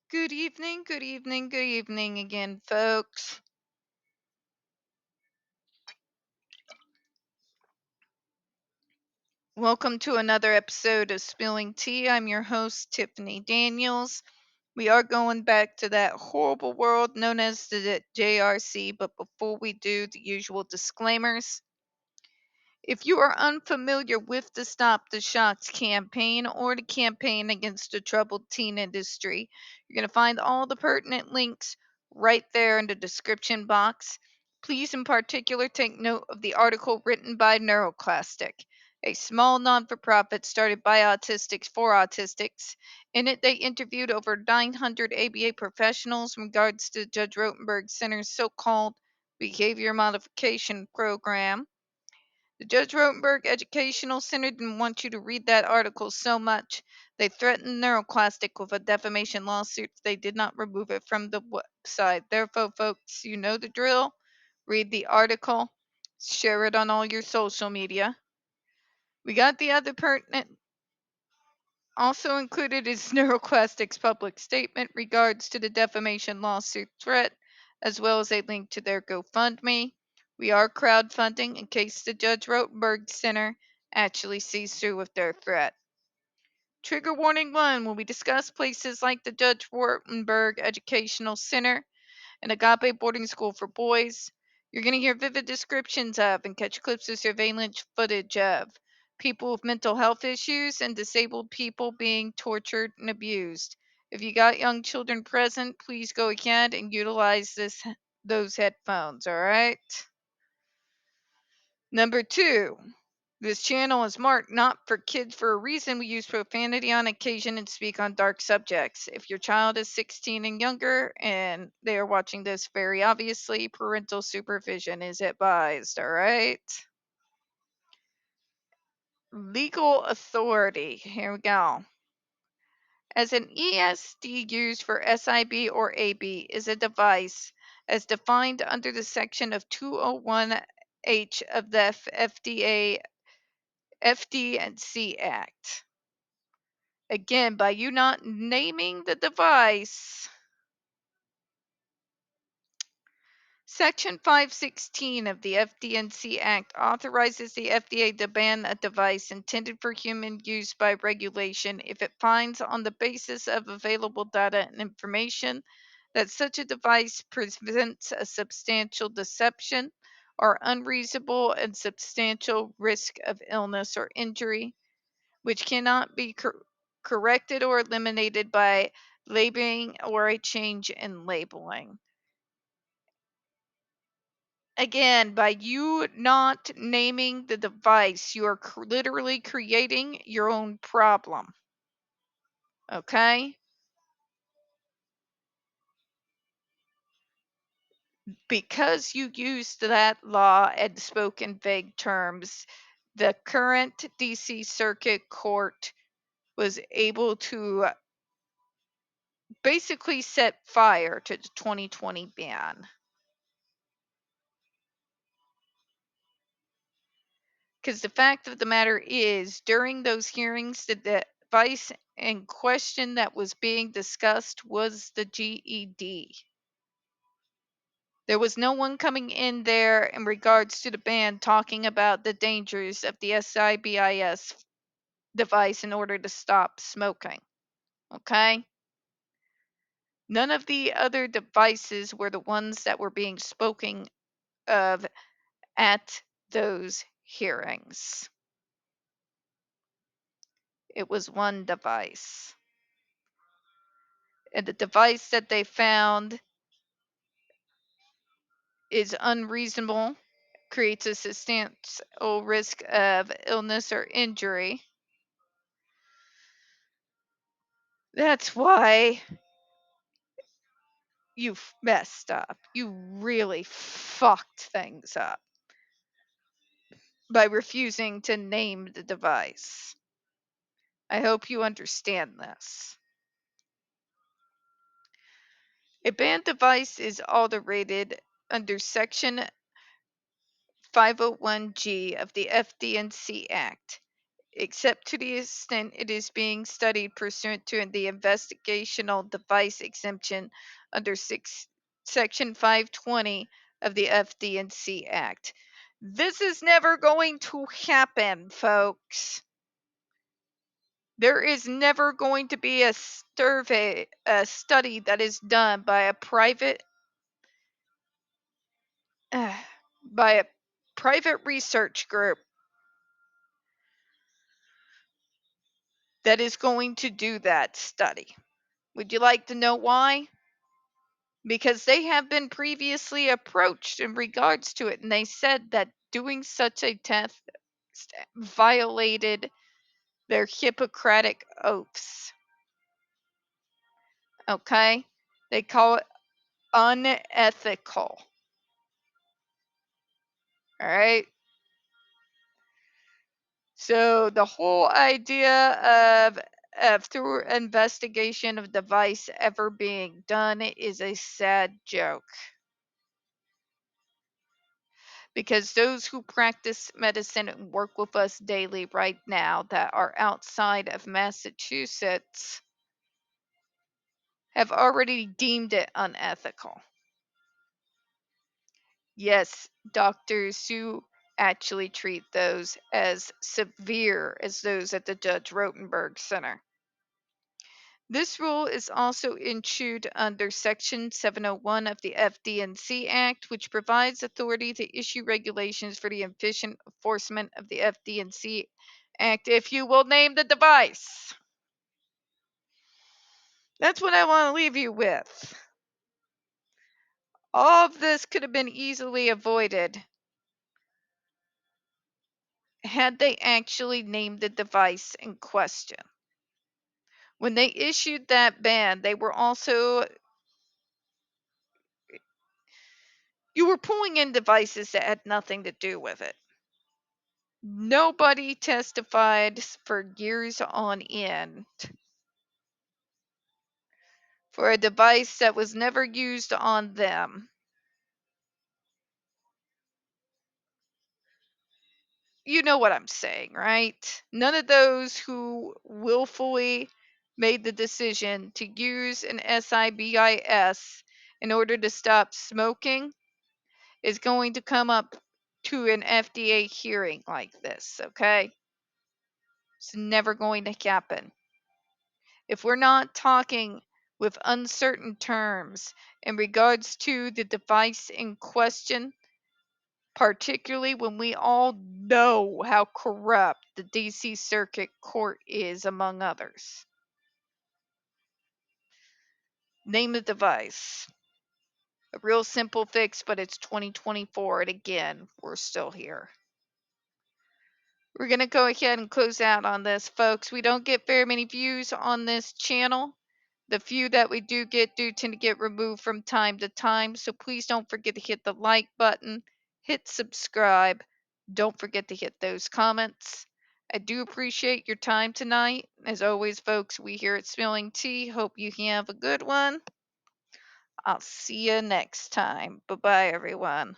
Good evening, good evening, good evening again, folks. Welcome to another episode of Spilling Tea. I'm your host, Tiffany Daniels. We are going back to that horrible world known as the JRC, but before we do, the usual disclaimers. If you are unfamiliar with the Stop the Shots campaign or the campaign against the troubled teen industry, you're going to find all the pertinent links right there in the description box. Please, in particular, take note of the article written by NeuroClastic, a small non for profit started by autistics for autistics. In it, they interviewed over 900 ABA professionals in regards to Judge Rotenberg Center's so called behavior modification program. The Judge Rotenberg Educational Center didn't want you to read that article so much, they threatened NeuroClastic with a defamation lawsuit if they did not remove it from the website. Therefore, folks, you know the drill. Read the article, share it on all your social media. We got the other pertinent. Also included is NeuroClastic's public statement regards to the defamation lawsuit threat, as well as a link to their GoFundMe. We are crowdfunding in case the Judge Rotenberg Center actually sees through with their threat. Trigger warning 1 when we discuss places like the Judge Rotenberg Educational Center and Agape Boarding School for Boys. You're going to hear vivid descriptions of and catch clips of surveillance footage of people with mental health issues and disabled people being tortured and abused. If you got young children present, please go ahead and utilize those headphones, all right? Number 2, this channel is marked not for kids for a reason. We use profanity on occasion and speak on dark subjects. If your child is 16 and younger and they are watching this, very obviously, parental supervision is advised, all right? Legal authority. Here we go. As an ESD used for SIB or AB is a device as defined under the section of 201H of the FDA FD&C Act. Again, by you not naming the device, Section 516 of the FD&C Act authorizes the FDA to ban a device intended for human use by regulation if it finds, on the basis of available data and information, that such a device presents a substantial deception or unreasonable and substantial risk of illness or injury, which cannot be corrected or eliminated by labeling or a change in labeling. Again, by you not naming the device, you are literally creating your own problem. Okay? Because you used that law and spoke in vague terms, the current DC Circuit Court was able to basically set fire to the 2020 ban. Because the fact of the matter is, during those hearings, the device in question that was being discussed was the GED. There was no one coming in there in regards to the ban talking about the dangers of the SIBIS device in order to stop smoking. Okay? None of the other devices were the ones that were being spoken of at those hearings. It was one device. And the device that they found is unreasonable, creates a substantial risk of illness or injury. That's why you messed up. You really fucked things up by refusing to name the device. I hope you understand this. A banned device is tolerated under Section 501G of the FD&C Act. except to the extent it is being studied pursuant to the investigational device exemption under Section 520 of the FD&C Act. This is never going to happen, folks. There is never going to be a study that is done by a private research group that is going to do that study. Would you like to know why? Because they have been previously approached in regards to it, and they said that doing such a test violated their Hippocratic oaths. Okay? They call it unethical. All right? So the whole idea of through investigation of device ever being done is a sad joke. Because those who practice medicine and work with us daily right now that are outside of Massachusetts have already deemed it unethical. Yes, doctors who actually treat those as severe as those at the Judge Rotenberg Center. This rule is also issued under Section 701 of the FD&C Act, which provides authority to issue regulations for the efficient enforcement of the FD&C Act if you will name the device. That's what I want to leave you with. All of this could have been easily avoided had they actually named the device in question. When they issued that ban, they were also you were pulling in devices that had nothing to do with it. Nobody testified for years on end for a device that was never used on them. You know what I'm saying, right? None of those who willfully made the decision to use an SIBIS in order to stop smoking is going to come up to an FDA hearing like this, okay? It's never going to happen. If we're not talking with uncertain terms in regards to the device in question, particularly when we all know how corrupt the DC Circuit Court is, among others. Name the device. A real simple fix, but it's 2024, and again, we're still here. We're going to go ahead and close out on this, folks. We don't get very many views on this channel. The few that we do tend to get removed from time to time. So please don't forget to hit the like button, hit subscribe. Don't forget to hit those comments. I do appreciate your time tonight. As always, folks, we here at Spilling Tea hope you have a good one. I'll see you next time. Bye-bye, everyone.